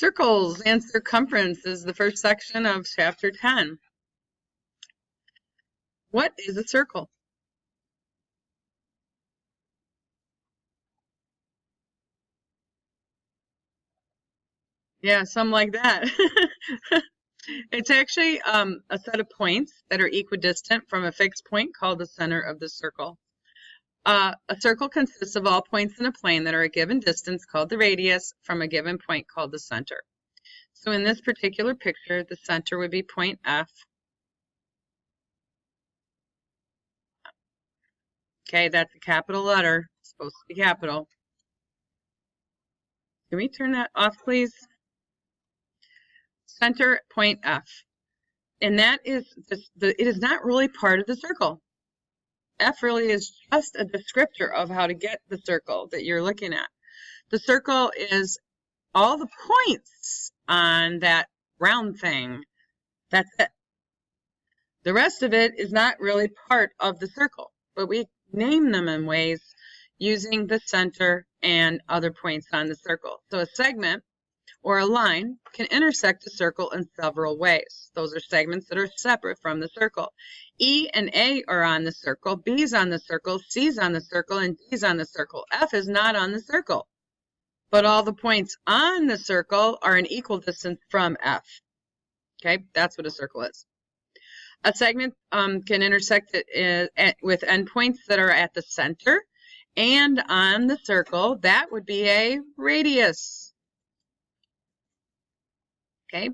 Circles and Circumference is the first section of Chapter 10. What is a circle? Yeah, something like that. It's actually a set of points that are equidistant from a fixed point called the center of the circle. A circle consists of all points in a plane that are a given distance called the radius from a given point called the center. So in this particular picture, the center would be point F. Okay, that's a capital letter. It's supposed to be capital. Can we turn that off, please? Center point F. And that is it is not really part of the circle. F really is just a descriptor of how to get the circle that you're looking at. The circle is all the points on that round thing. That's it. The rest of it is not really part of the circle, but we name them in ways using the center and other points on the circle. So a segment or a line can intersect a circle in several ways. Those are segments that are separate from the circle. E and A are on the circle, B's on the circle, C's on the circle, and D's on the circle. F is not on the circle, but all the points on the circle are an equal distance from F. Okay, that's what a circle is. A segment can intersect it with endpoints that are at the center and on the circle. That would be a radius. Okay,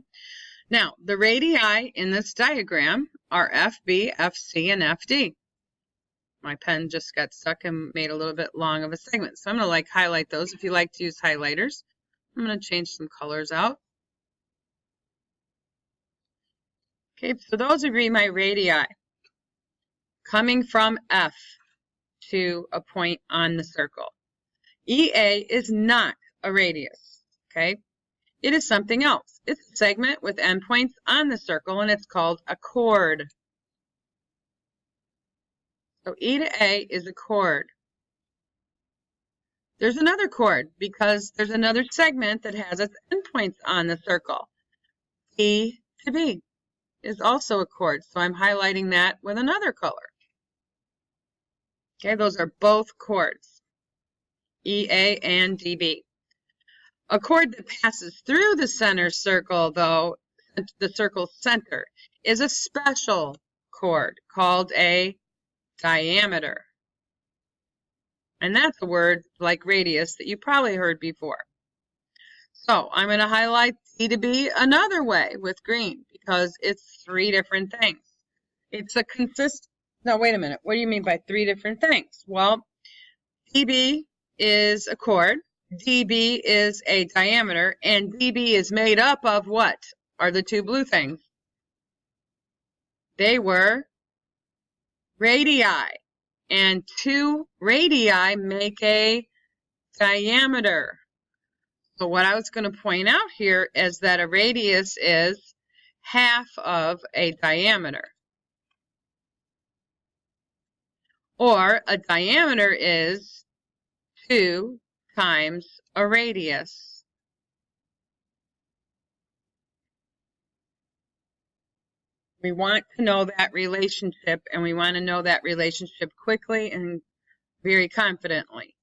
now the radii in this diagram are FB, FC, and FD. My pen just got stuck and made a little bit long of a segment. So I'm going to highlight those if you like to use highlighters. I'm going to change some colors out. Okay, so those would be my radii coming from F to a point on the circle. EA is not a radius, okay? It is something else. It's a segment with endpoints on the circle, and it's called a chord. So E to A is a chord. There's another chord because there's another segment that has its endpoints on the circle. E to B is also a chord, so I'm highlighting that with another color. Okay, those are both chords, EA and DB. A chord that passes through the center circle, though, the circle's center, is a special chord called a diameter. And that's a word like radius that you probably heard before. So I'm going to highlight D to B another way with green because it's three different things. It's a no, wait a minute. What do you mean by three different things? Well, DB is a chord, DB is a diameter, and DB is made up of what are the two blue things? They were radii, and two radii make a diameter. So what I was going to point out here is that a radius is half of a diameter. Or a diameter is 2 times a radius. We want to know that relationship, and we want to know that relationship quickly and very confidently.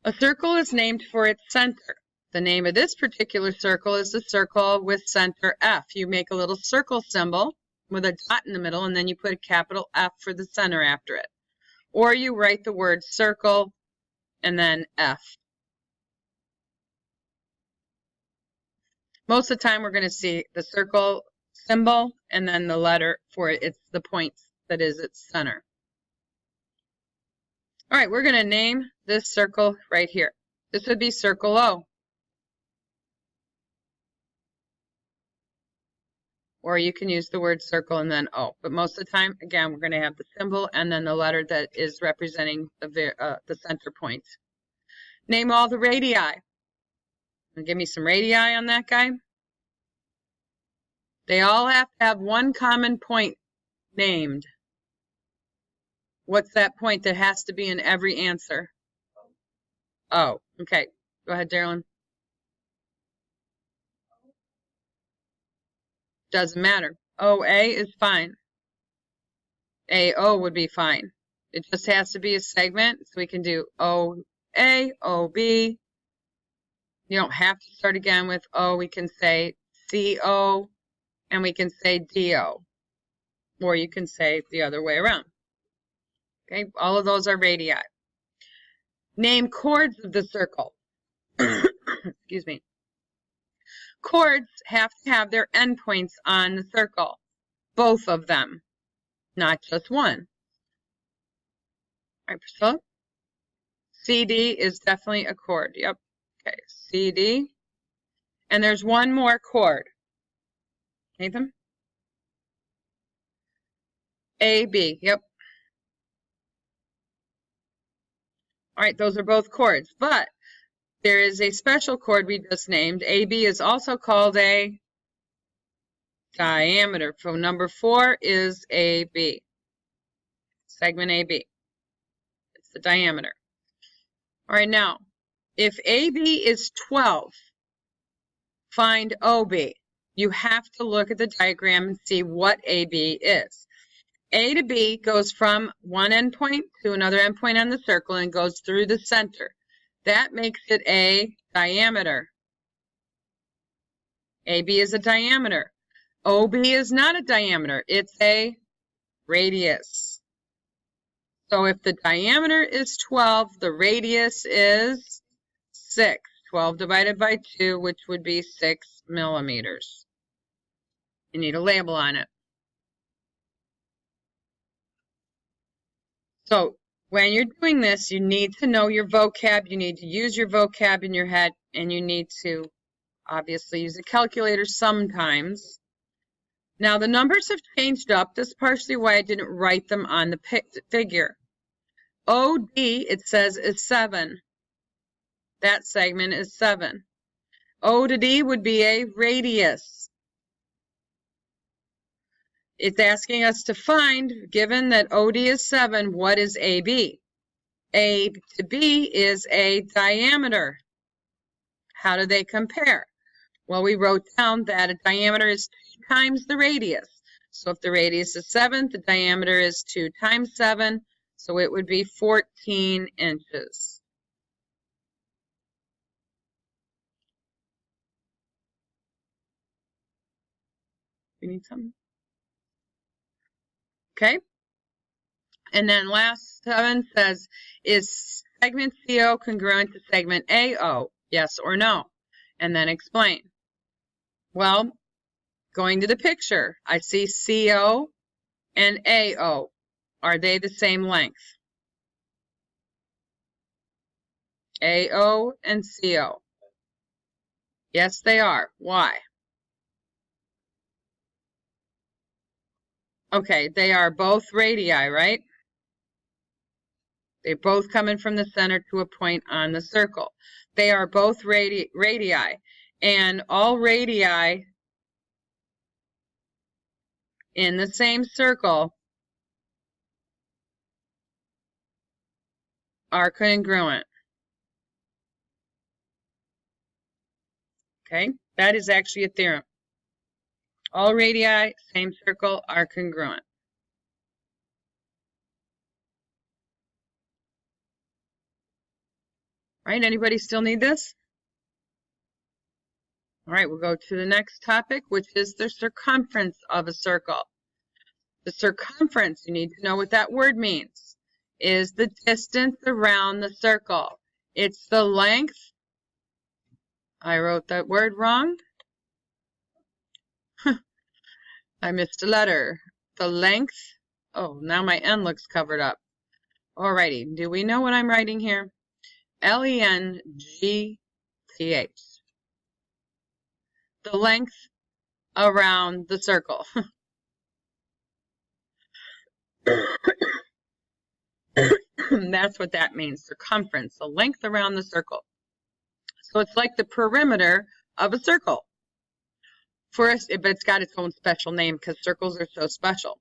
A circle is named for its center. The name of this particular circle is the circle with center F. You make a little circle symbol with a dot in the middle, and then you put a capital F for the center after it. Or you write the word circle and then F. Most of the time we're going to see the circle symbol and then the letter for it. It's the point that is its center. All right, we're going to name this circle right here. This would be circle O. Or you can use the word circle and then O. But most of the time, again, we're going to have the symbol and then the letter that is representing the center point. Name all the radii. Give me some radii on that guy. They all have to have one common point named. What's that point that has to be in every answer? Oh, okay. Go ahead, Darylyn. Doesn't matter. OA is fine. AO would be fine. It just has to be a segment, so we can do OA, OB. You don't have to start again with O. We can say CO, and we can say DO. Or you can say the other way around. Okay, all of those are radii. Name chords of the circle. Excuse me. Chords have to have their endpoints on the circle. Both of them, not just one. All right, Priscilla? CD is definitely a chord. Yep. Okay, CD. And there's one more chord. Nathan? AB. Yep. All right, those are both chords. But there is a special chord we just named. AB is also called a diameter. So number 4 is AB. Segment AB. It's the diameter. All right, now, if AB is 12, find OB. You have to look at the diagram and see what AB is. A to B goes from one endpoint to another endpoint on the circle and goes through the center. That makes it a diameter. AB is a diameter. OB is not a diameter. It's a radius. So if the diameter is 12, the radius is 6. 12 divided by 2, which would be 6 millimeters. You need a label on it. So when you're doing this, you need to know your vocab. You need to use your vocab in your head, and you need to obviously use a calculator sometimes. Now the numbers have changed up. That's partially why I didn't write them on the figure. OD, it says, is 7. That segment is 7. O to D would be a radius. It's asking us to find, given that OD is 7, what is AB? A to B is a diameter. How do they compare? Well, we wrote down that a diameter is 2 times the radius. So if the radius is 7, the diameter is 2 times 7, so it would be 14 inches. You need something? Okay. And then last 7 says, is segment CO congruent to segment AO? Yes or no? And then explain. Well, going to the picture, I see CO and AO. Are they the same length? AO and CO. Yes, they are. Why? Okay, they are both radii, right? They're both coming from the center to a point on the circle. They are both radii, and all radii in the same circle are congruent. Okay, that is actually a theorem. All radii, same circle, are congruent. All right, anybody still need this? All right, we'll go to the next topic, which is the circumference of a circle. The circumference, you need to know what that word means, is the distance around the circle. It's the length. I wrote that word wrong. I missed a letter. The length. Oh, now my N looks covered up. Alrighty, do we know what I'm writing here? Length. The length around the circle. That's what that means, circumference, the length around the circle. So it's like the perimeter of a circle. But it's got its own special name because circles are so special.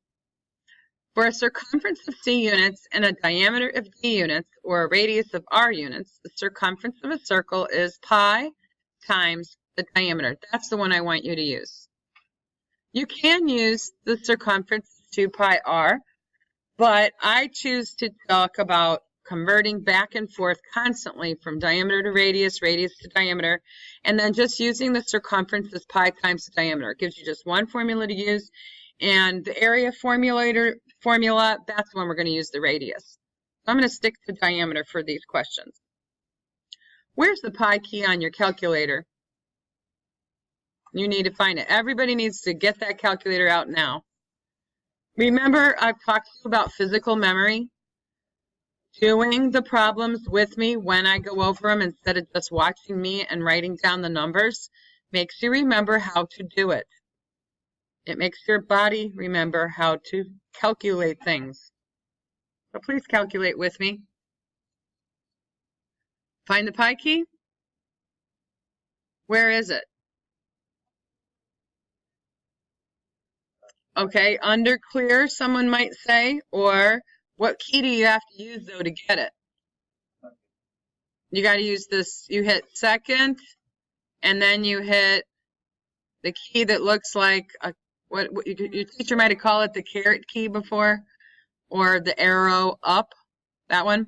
For a circumference of C units and a diameter of D units, or a radius of R units, the circumference of a circle is pi times the diameter. That's the one I want you to use. You can use the circumference 2 pi r, but I choose to talk about converting back and forth constantly from diameter to radius, radius to diameter, and then just using the circumference as pi times the diameter. It gives you just one formula to use, and the area formula, that's when we're going to use the radius. So I'm going to stick to diameter for these questions. Where's the pi key on your calculator? You need to find it. Everybody needs to get that calculator out now. Remember, I've talked to you about physical memory. Doing the problems with me when I go over them instead of just watching me and writing down the numbers makes you remember how to do it. It makes your body remember how to calculate things. So please calculate with me. Find the pi key. Where is it? Okay, under clear, someone might say, or what key do you have to use, though, to get it? You got to use this. You hit second, and then you hit the key that looks like a, what your teacher might have called it the caret key before, or the arrow up, that one.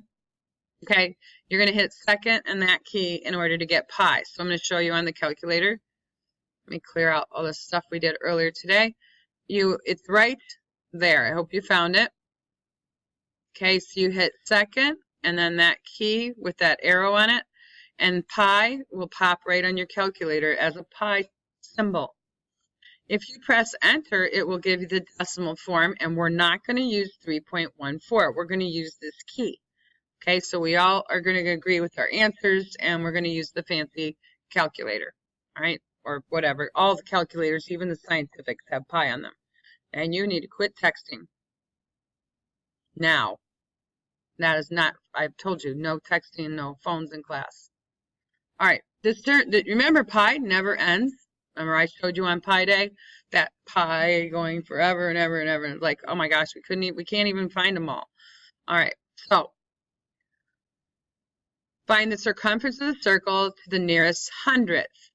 Okay, you're going to hit second and that key in order to get pi. So I'm going to show you on the calculator. Let me clear out all the stuff we did earlier today. It's right there. I hope you found it. Okay, so you hit second and then that key with that arrow on it, and pi will pop right on your calculator as a pi symbol. If you press enter, it will give you the decimal form, and we're not going to use 3.14. We're going to use this key. Okay, so we all are going to agree with our answers, and we're going to use the fancy calculator, all right, or whatever. All the calculators, even the scientifics, have pi on them. And you need to quit texting now. That is not, I've told you, no texting, no phones in class. All right, remember pi never ends. Remember I showed you on Pi Day that pi going forever and ever and ever. And like, oh my gosh, we can't even find them all. All right, so find the circumference of the circle to the nearest hundredth.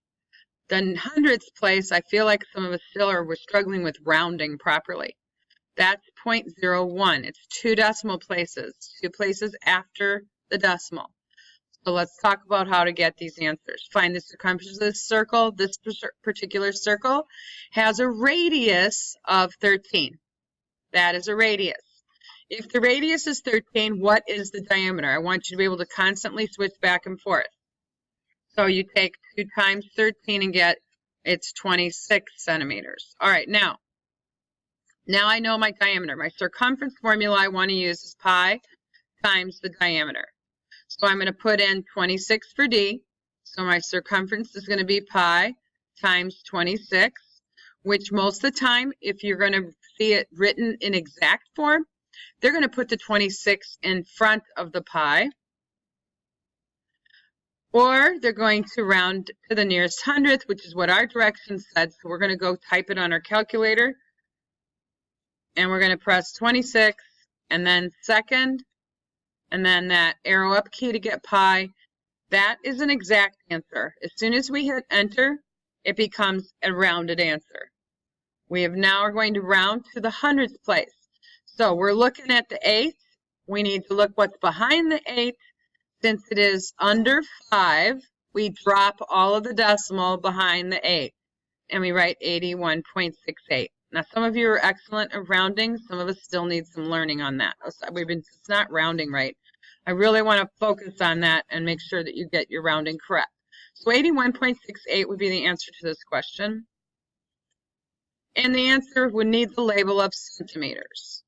The hundredth place, I feel like some of us still we're struggling with rounding properly. That's 0.01. It's 2 decimal places, 2 places after the decimal. So let's talk about how to get these answers. Find the circumference of this circle. This particular circle has a radius of 13. That is a radius. If the radius is 13, what is the diameter? I want you to be able to constantly switch back and forth. So you take 2 times 13 and get, it's 26 centimeters. All right, now I know my diameter. My circumference formula I want to use is pi times the diameter. So I'm going to put in 26 for D. So my circumference is going to be pi times 26, which most of the time, if you're going to see it written in exact form, they're going to put the 26 in front of the pi. Or they're going to round to the nearest hundredth, which is what our directions said. So we're going to go type it on our calculator. And we're going to press 26 and then second, and then that arrow up key to get pi. That is an exact answer. As soon as we hit enter, it becomes a rounded answer. We are going to round to the hundredth place. So we're looking at the 8th. We need to look what's behind the 8th. Since it is under 5, we drop all of the decimal behind the 8, and we write 81.68. Now, some of you are excellent at rounding. Some of us still need some learning on that. It's not rounding right. I really want to focus on that and make sure that you get your rounding correct. So 81.68 would be the answer to this question. And the answer would need the label of centimeters.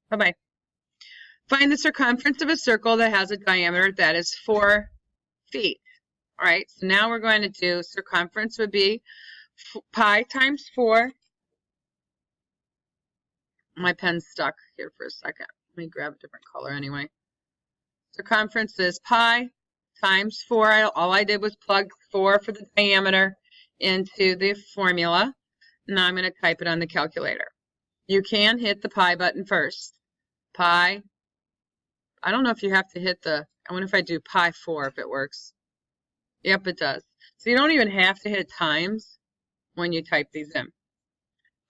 Bye-bye. Find the circumference of a circle that has a diameter that is 4 feet. All right, so now we're going to do circumference would be pi times 4. My pen's stuck here for a second. Let me grab a different color anyway. Circumference is pi times 4. All I did was plug 4 for the diameter into the formula. Now I'm going to type it on the calculator. You can hit the pi button first. Pi. I don't know if you have to hit I wonder if I do pi 4 if it works. Yep, it does. So you don't even have to hit times when you type these in.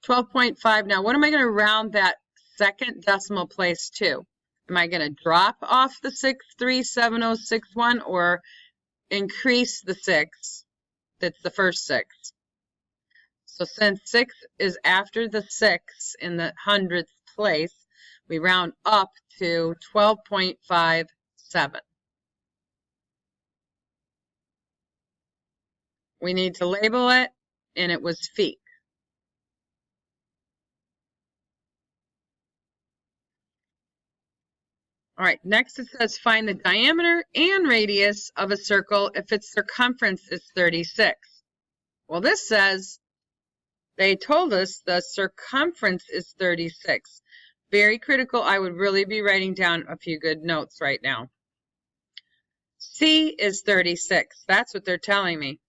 12.5. Now, what am I going to round that second decimal place to? Am I going to drop off the 637061 or increase the 6 that's the first 6? So since 6 is after the 6 in the hundredth place, we round up to 12.57. We need to label it, and it was feet. All right, next it says find the diameter and radius of a circle if its circumference is 36. Well, this says they told us the circumference is 36. Very critical. I would really be writing down a few good notes right now. C is 36. That's what they're telling me.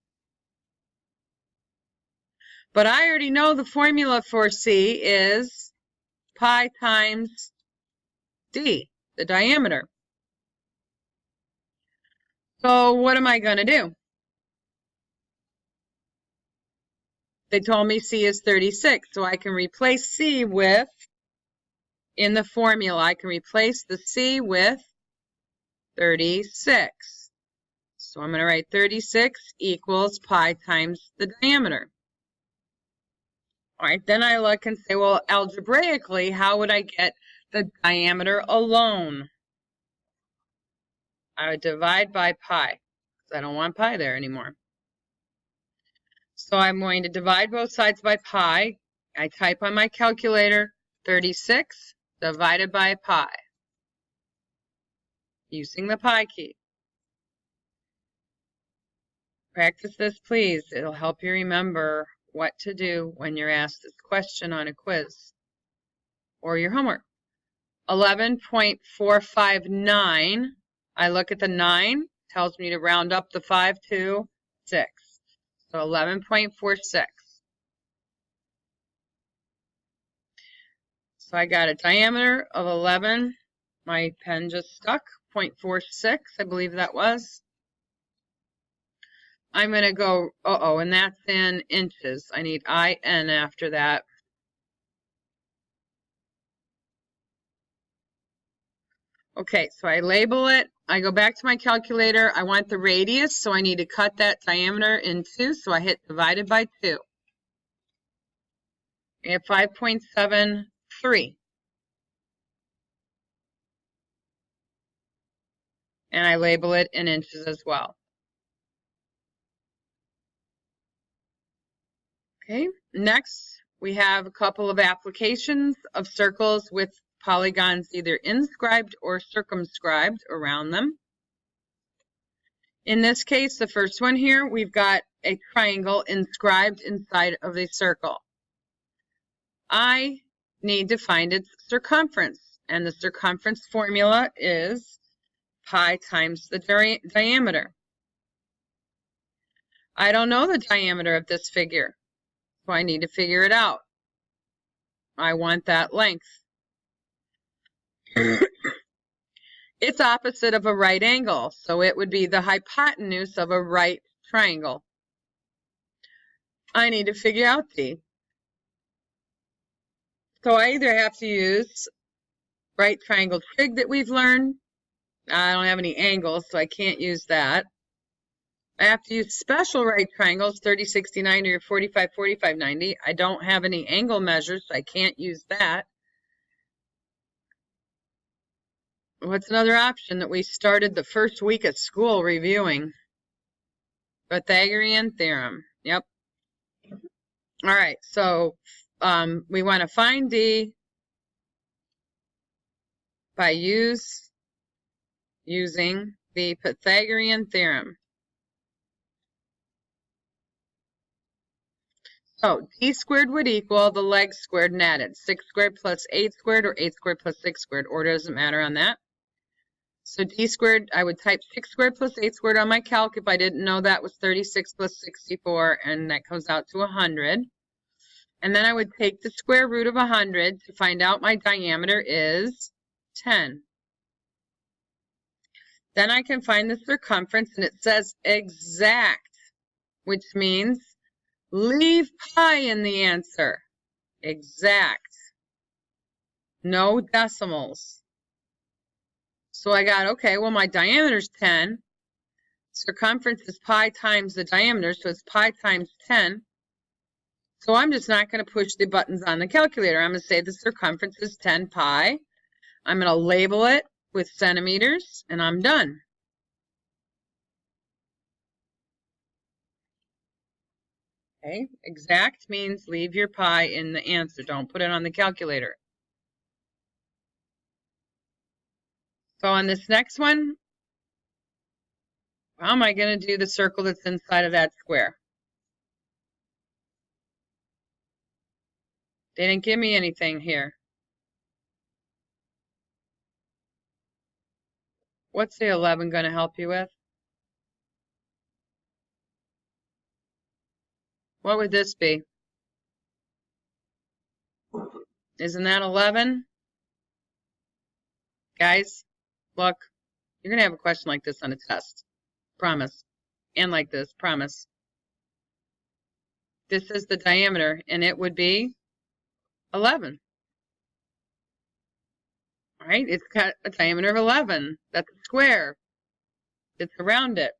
But I already know the formula for C is pi times D, the diameter. So what am I going to do? They told me C is 36, so I can replace C with, in the formula, I can replace the C with 36. So I'm going to write 36 equals pi times the diameter. All right, then I look and say, well, algebraically, how would I get the diameter alone? I would divide by pi, because I don't want pi there anymore. So I'm going to divide both sides by pi. I type on my calculator 36 divided by pi, using the pi key. Practice this, please. It'll help you remember what to do when you're asked this question on a quiz or your homework. 11.459. I look at the 9, tells me to round up the 5 to 6. So 11.46. So I got a diameter of 11. My pen just stuck. 0.46, I believe that was. I'm going to go, and that's in inches. I need IN after that. Okay, so I label it. I go back to my calculator. I want the radius, so I need to cut that diameter in 2. So I hit divided by 2. I have 5.73. And I label it in inches as well. Okay, next we have a couple of applications of circles with polygons either inscribed or circumscribed around them. In this case, the first one here, we've got a triangle inscribed inside of a circle. I need to find its circumference, and the circumference formula is pi times the diameter. I don't know the diameter of this figure, so I need to figure it out. I want that length. It's opposite of a right angle, so it would be the hypotenuse of a right triangle. I need to figure out D. So I either have to use right triangle trig that we've learned. I don't have any angles, so I can't use that. I have to use special right triangles, 30, 60, 90, or 45, 45, 90. I don't have any angle measures, so I can't use that. What's another option that we started the first week at school reviewing? Pythagorean theorem. Yep. All right, so we want to find D by using the Pythagorean theorem. So D squared would equal the legs squared and added. 6 squared plus 8 squared, or 8 squared plus 6 squared. Order doesn't matter on that. So D squared, I would type 6 squared plus 8 squared on my calc if I didn't know that was 36 plus 64, and that comes out to 100. And then I would take the square root of 100 to find out my diameter is 10. Then I can find the circumference, and it says exact, which means leave pi in the answer. Exact. No decimals. So I got, okay, well, my diameter is 10. Circumference is pi times the diameter, so it's pi times 10. So I'm just not going to push the buttons on the calculator. I'm going to say the circumference is 10 pi. I'm going to label it with centimeters, and I'm done. Okay, exact means leave your pi in the answer. Don't put it on the calculator. So on this next one, how am I going to do the circle that's inside of that square? They didn't give me anything here. What's the 11 going to help you with? What would this be? Isn't that 11? Guys, look, you're going to have a question like this on a test. Promise. And like this, promise. This is the diameter, and it would be 11. All right, it's got a diameter of 11. That's a square. It's around it.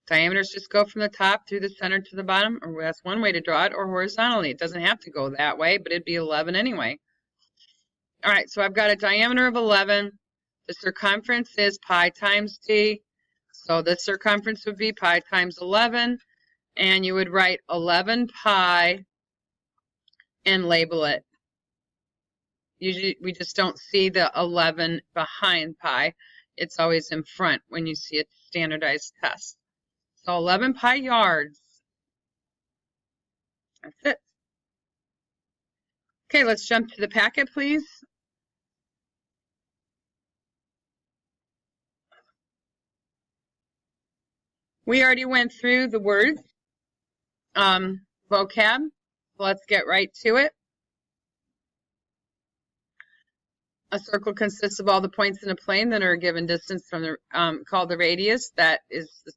Diameters just go from the top through the center to the bottom, or that's one way to draw it, or horizontally. It doesn't have to go that way, but it'd be 11 anyway. All right, so I've got a diameter of 11. The circumference is pi times d. So the circumference would be pi times 11, and you would write 11 pi and label it. Usually we just don't see the 11 behind pi. It's always in front when you see a standardized test. So 11 pi yards. That's it. Okay, let's jump to the packet, please. We already went through the words, vocab. Let's get right to it. A circle consists of all the points in a plane that are a given distance from the, called the radius. That is the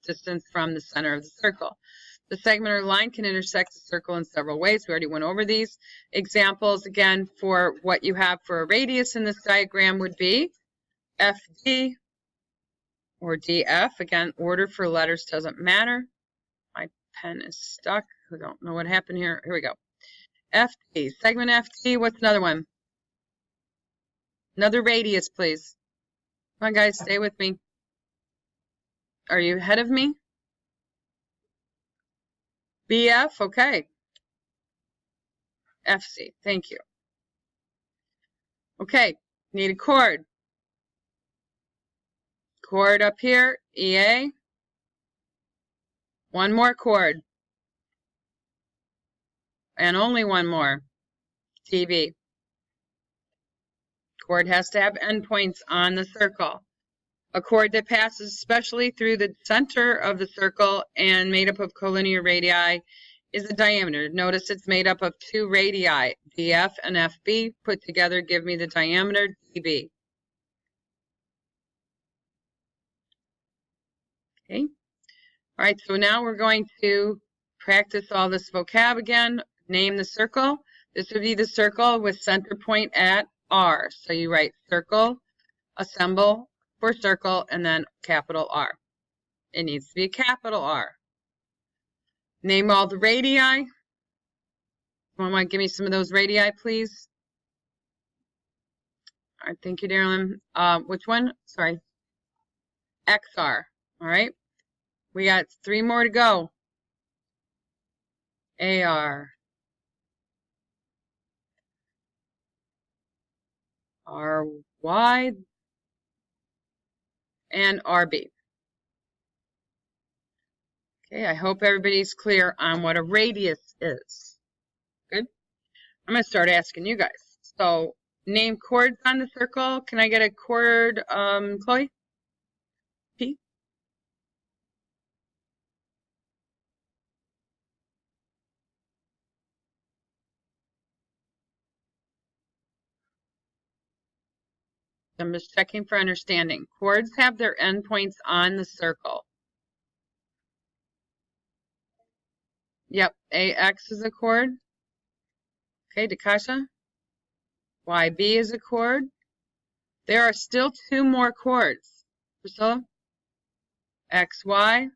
distance from the center of the circle. The segment or line can intersect the circle in several ways. We already went over these. Examples, again, for what you have for a radius in this diagram would be FD or DF. Again, order for letters doesn't matter. My pen is stuck. I don't know what happened here. Here we go. FD, segment FD. What's another one? Another radius, please. Come on, guys, stay with me. Are you ahead of me? BF, okay. FC, thank you. Okay, need a chord. Chord up here, EA. One more chord. And only one more, TB. Chord has to have endpoints on the circle. A chord that passes especially through the center of the circle and made up of collinear radii is a diameter. Notice it's made up of two radii, DF and FB. Put together give me the diameter, DB. Okay. All right, so now we're going to practice all this vocab again. Name the circle. This would be the circle with center point at R. So you write circle, a symbol for circle, and then capital R. It needs to be a capital R. Name all the radii. Someone want to give me some of those radii, please? All right, thank you, Darylyn. Which one? Sorry. XR. All right. We got 3 more to go. AR. RY. And RB. Okay, I hope everybody's clear on what a radius is. Good. I'm going to start asking you guys. So, name chords on the circle. Can I get a chord, Chloe? P? I'm just checking for understanding. Chords have their endpoints on the circle. Yep, AX is a chord. Okay, Dakasha. YB is a chord. There are still two more chords. Priscilla? XY.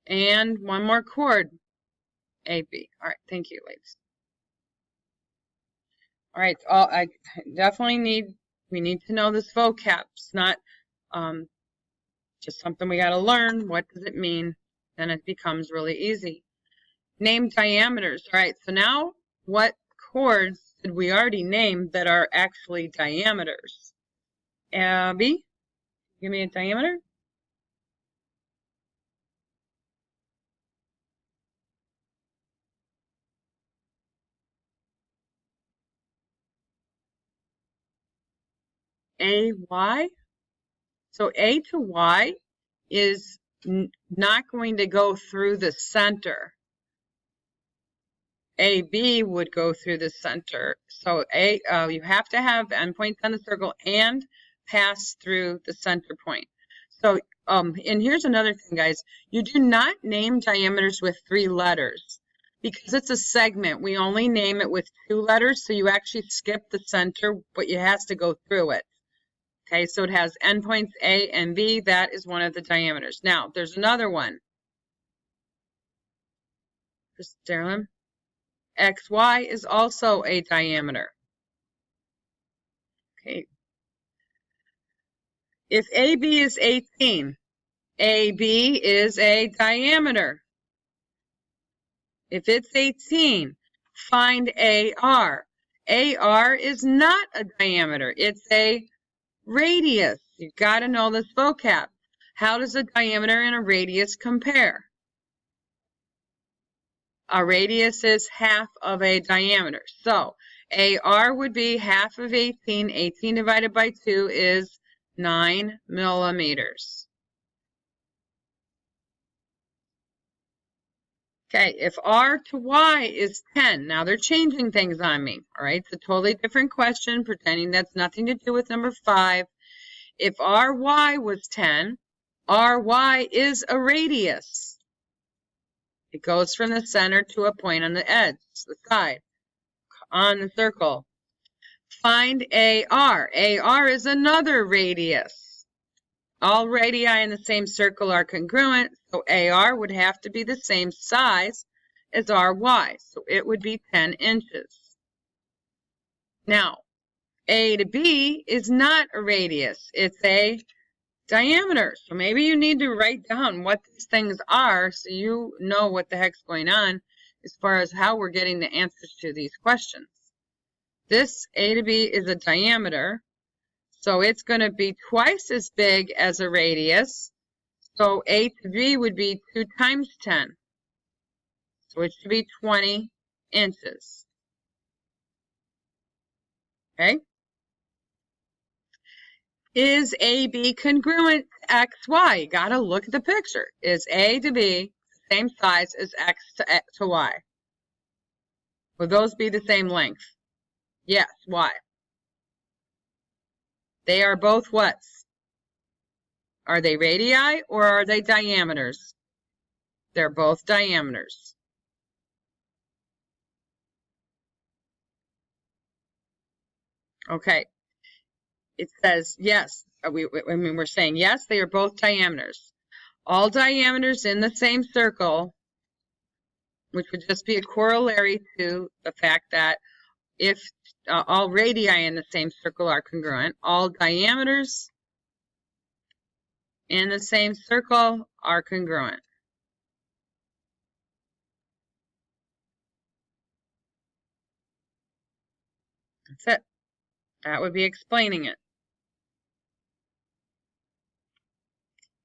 And one more chord. AB. All right, thank you, ladies. All right, I definitely we need to know this vocab. It's not just something we got to learn. What does it mean? Then it becomes really easy. Name diameters. All right, so now what chords did we already name that are actually diameters? Abby, give me a diameter. AY. So A to Y is not going to go through the center. AB would go through the center. So you have to have endpoints on the circle and pass through the center point. So, and here's another thing, guys. You do not name diameters with 3 letters because it's a segment. We only name it with 2 letters, so you actually skip the center, but it has to go through it. Okay, so it has endpoints A and B. That is one of the diameters. Now, there's another one. Darren. XY is also a diameter. Okay. If AB is 18, AB is a diameter. If it's 18, find AR. AR is not a diameter. It's a radius. You've got to know this vocab. How does a diameter and a radius compare? A radius is half of a diameter. So AR would be half of 18. 18 divided by 2 is 9 millimeters. Okay, if R to Y is 10, now they're changing things on me, all right? It's a totally different question, pretending that's nothing to do with number 5. If RY was 10, RY is a radius. It goes from the center to a point on the edge, the side, on the circle. Find AR. AR is another radius. All radii in the same circle are congruent, so AR would have to be the same size as RY, so it would be 10 inches. Now, A to B is not a radius, it's a diameter. So maybe you need to write down what these things are so you know what the heck's going on as far as how we're getting the answers to these questions. This A to B is a diameter, so it's going to be twice as big as a radius. So A to B would be 2 times 10. So it should be 20 inches. Okay? Is AB congruent to XY? You got to look at the picture. Is A to B the same size as X to Y? Will those be the same length? Yes. Why? They are both what? Are they radii or are they diameters? They're both diameters. Okay. It says yes. We're saying yes, they are both diameters. All diameters in the same circle, which would just be a corollary to the fact that if all radii in the same circle are congruent, all diameters in the same circle are congruent. That's it. That would be explaining it.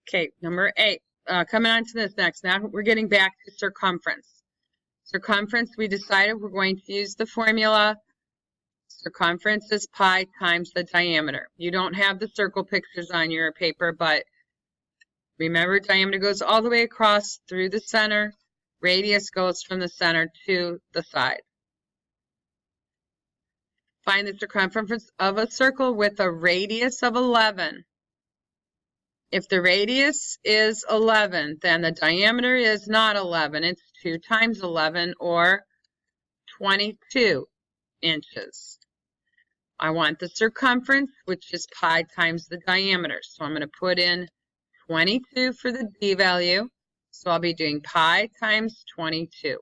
Okay, number 8. Coming on to this next. Now we're getting back to circumference. Circumference, we decided we're going to use the formula. Circumference is pi times the diameter. You don't have the circle pictures on your paper, but remember, diameter goes all the way across through the center. Radius goes from the center to the side. Find the circumference of a circle with a radius of 11. If the radius is 11, then the diameter is not 11. It's 2 times 11, or 22 inches. I want the circumference, which is pi times the diameter. So I'm going to put in 22 for the d value. So I'll be doing pi times 22.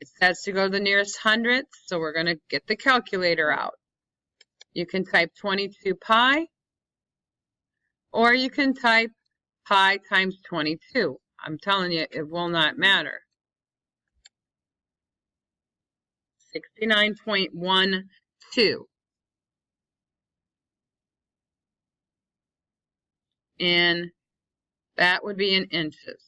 It says to go to the nearest hundredth, so we're going to get the calculator out. You can type 22 pi, or you can type pi times 22. I'm telling you, it will not matter. 69.12. And that would be in inches.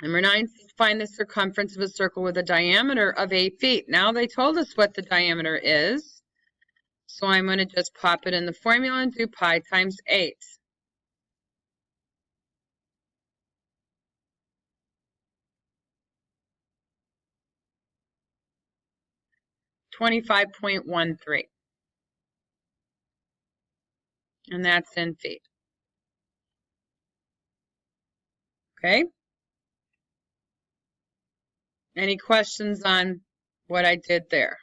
Number 9 says find the circumference of a circle with a diameter of 8 feet. Now they told us what the diameter is, so I'm going to just pop it in the formula and do pi times 8. .13, and that's in feet. Okay? Any questions on what I did there?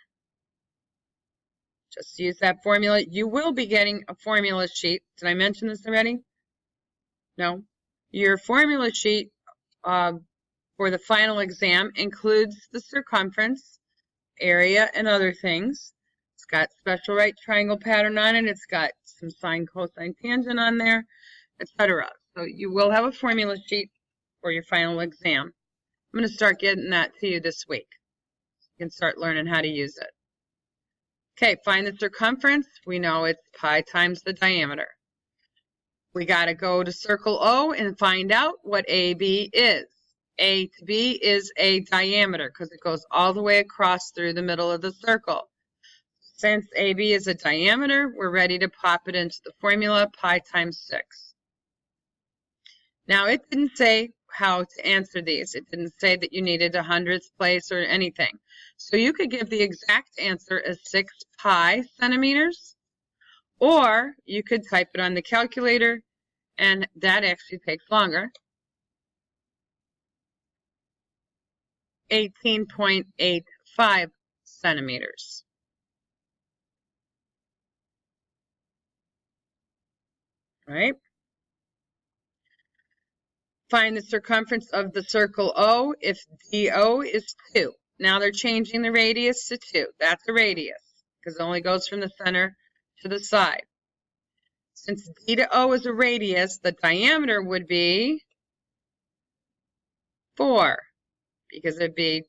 Just use that formula. You will be getting a formula sheet. Did I mention this already? No. Your formula sheet for the final exam includes the circumference, area, and other things. It's got special right triangle pattern on it. It's got some sine, cosine, tangent on there, etc. So you will have a formula sheet for your final exam. I'm going to start getting that to you this week. You can start learning how to use it. Okay, find the circumference. We know it's pi times the diameter. We got to go to circle O and find out what AB is. A to B is a diameter because it goes all the way across through the middle of the circle. Since AB is a diameter, we're ready to pop it into the formula, pi times 6. Now, it didn't say how to answer these. It didn't say that you needed a hundredths place or anything. So you could give the exact answer as 6 pi centimeters, or you could type it on the calculator, and that actually takes longer. 18.85 centimeters. All right. Find the circumference of the circle O if DO is 2. Now they're changing the radius to 2. That's a radius because it only goes from the center to the side. Since D to O is a radius, the diameter would be 4 because it'd be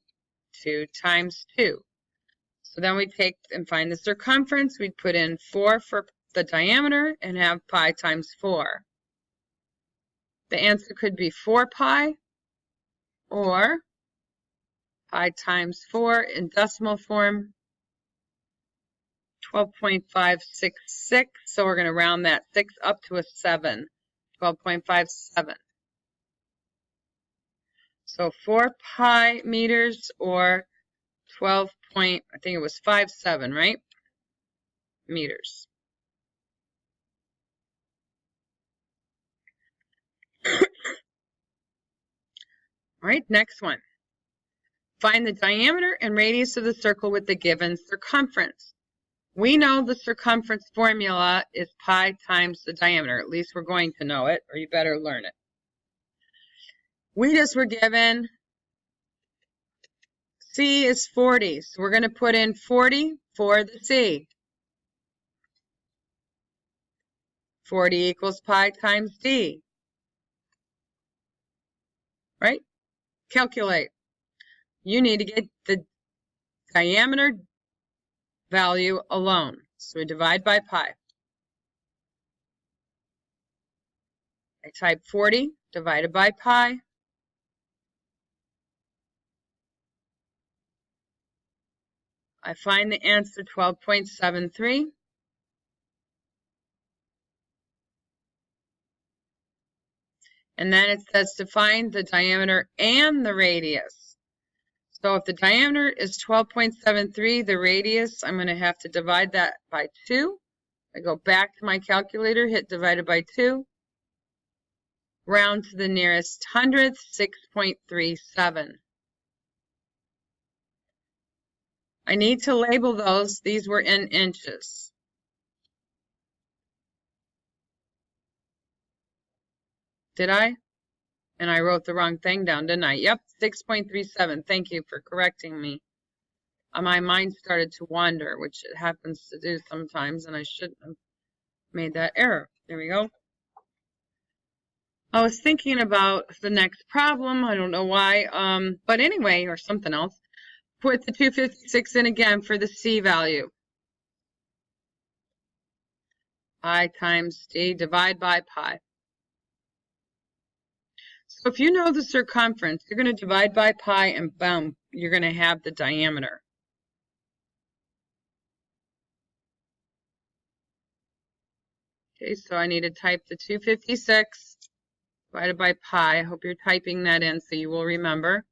2 times 2. So then we take and find the circumference. We'd put in 4 for the diameter and have pi times 4. The answer could be 4 pi or pi times 4 in decimal form, 12.566. So we're going to round that 6 up to a 7, 12.57. So 4 pi meters or 12 point, I think it was 57, right? Meters. All right, next one. Find the diameter and radius of the circle with the given circumference. We know the circumference formula is pi times the diameter. At least we're going to know it, or you better learn it. We just were given C is 40, so we're going to put in 40 for the C. 40 equals pi times D. Right? Calculate. You need to get the diameter value alone. So we divide by pi. I type 40 divided by pi. I find the answer 12.73. And then it says to find the diameter and the radius. So if the diameter is 12.73, the radius, I'm going to have to divide that by 2. I go back to my calculator, hit divided by 2. Round to the nearest hundredth, 6.37. I need to label those. These were in inches. Did I? And I wrote the wrong thing down, didn't I? Yep, 6.37. Thank you for correcting me. My mind started to wander, which it happens to do sometimes, and I shouldn't have made that error. There we go. I was thinking about the next problem. I don't know why, but anyway, or something else. Put the 256 in again for the C value. I times D, divide by pi. So if you know the circumference, you're going to divide by pi, and boom, you're going to have the diameter. Okay, so I need to type the 256 divided by pi. I hope you're typing that in so you will remember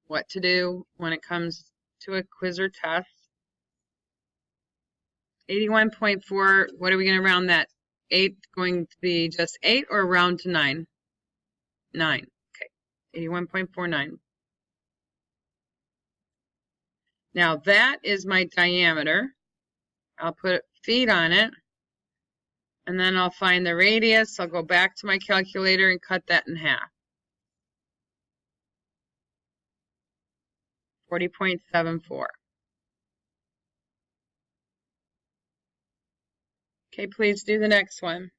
what to do when it comes to a quiz or test. 81.4, what are we going to round that? 8 going to be just 8 or round to 9? 9. Okay, 81.49. Now that is my diameter. I'll put feet on it, and then I'll find the radius. I'll go back to my calculator and cut that in half. 40.74. Okay, please do the next one.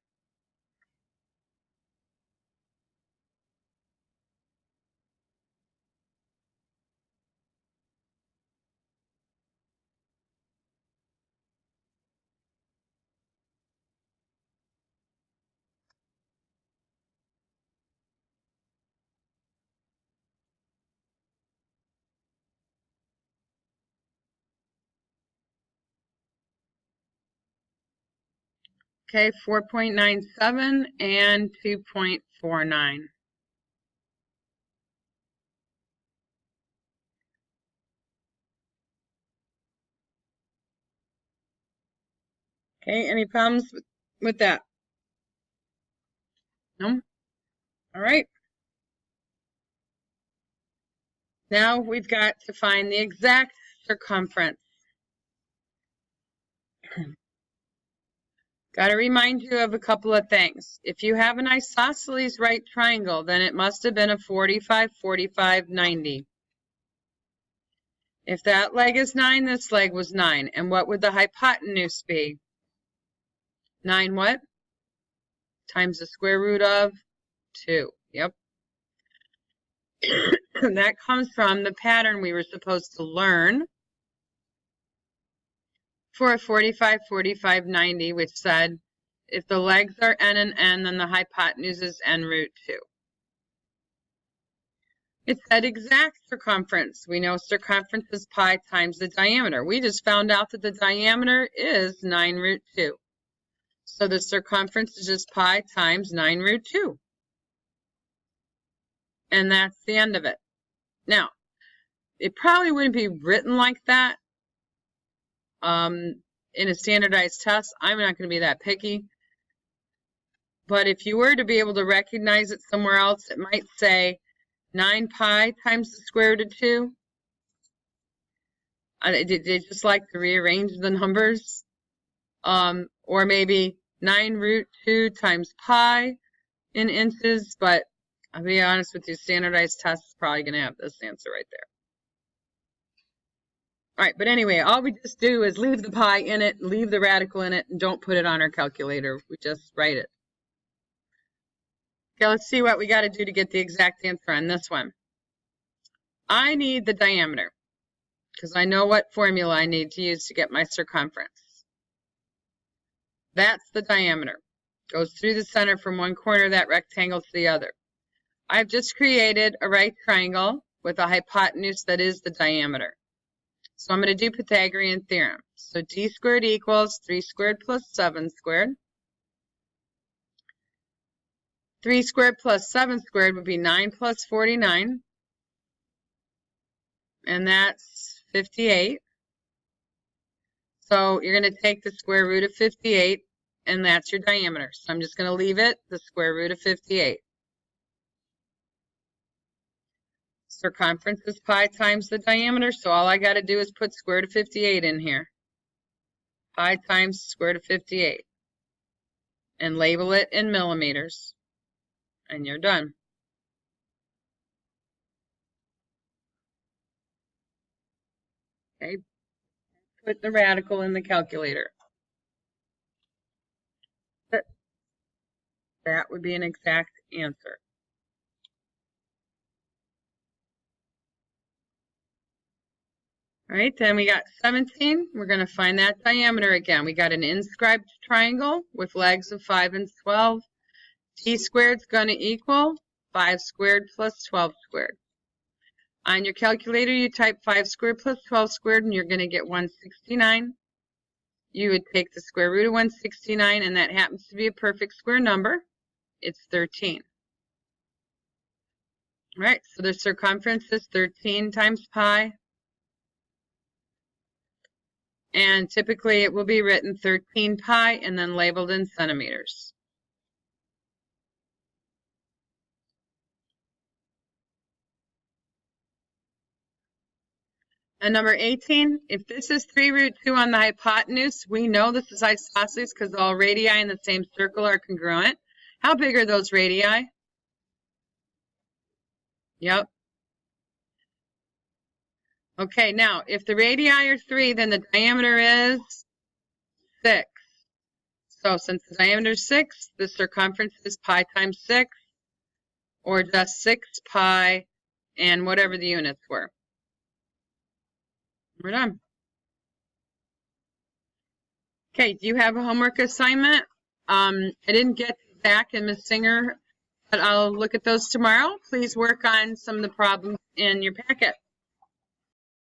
Okay, 4.97 and 2.49. Okay, any problems with that? No? All right. Now we've got to find the exact circumference. Got to remind you of a couple of things. If you have an isosceles right triangle, then it must have been a 45, 45, 90. If that leg is 9, this leg was 9. And what would the hypotenuse be? 9 what? Times the square root of 2. Yep. That comes from the pattern we were supposed to learn for a 45, 45, 90, which said if the legs are n and n, then the hypotenuse is n root 2. It said exact circumference. We know circumference is pi times the diameter. We just found out that the diameter is 9 root 2. So the circumference is just pi times 9 root 2. And that's the end of it. Now, it probably wouldn't be written like that in a standardized test. I'm not going to be that picky. But if you were to be able to recognize it somewhere else, it might say 9 pi times the square root of 2. They just like to rearrange the numbers. Or maybe 9 root 2 times pi in inches, but I'll be honest with you, standardized test is probably going to have this answer right there. All right, but anyway, all we just do is leave the pi in it, leave the radical in it, and don't put it on our calculator. We just write it. Okay, let's see what we got to do to get the exact answer on this one. I need the diameter, because I know what formula I need to use to get my circumference. That's the diameter. Goes through the center from one corner of that rectangle to the other. I've just created a right triangle with a hypotenuse that is the diameter. So I'm going to do Pythagorean theorem. So d squared equals 3 squared plus 7 squared. 3 squared plus 7 squared would be 9 plus 49. and that's 58. So you're going to take the square root of 58, and that's your diameter. So I'm just going to leave it the square root of 58. Circumference is pi times the diameter, so all I got to do is put square root of 58 in here. Pi times square root of 58. And label it in millimeters. And you're done. Okay, put the radical in the calculator. That would be an exact answer. All right, then we got 17. We're going to find that diameter again. We got an inscribed triangle with legs of 5 and 12. T squared is going to equal 5 squared plus 12 squared. On your calculator, you type 5 squared plus 12 squared, and you're going to get 169. You would take the square root of 169, and that happens to be a perfect square number. It's 13. All right, so the circumference is 13 times pi. And typically it will be written 13 pi and then labeled in centimeters. And number 18, if this is 3 root 2 on the hypotenuse, we know this is isosceles because all radii in the same circle are congruent. How big are those radii? Yep. Okay, now, if the radii are 3, then the diameter is 6. So since the diameter is 6, the circumference is pi times 6, or just 6 pi and whatever the units were. We're done. Okay, do you have a homework assignment? I didn't get Zach and Ms. Singer, but I'll look at those tomorrow. Please work on some of the problems in your packet.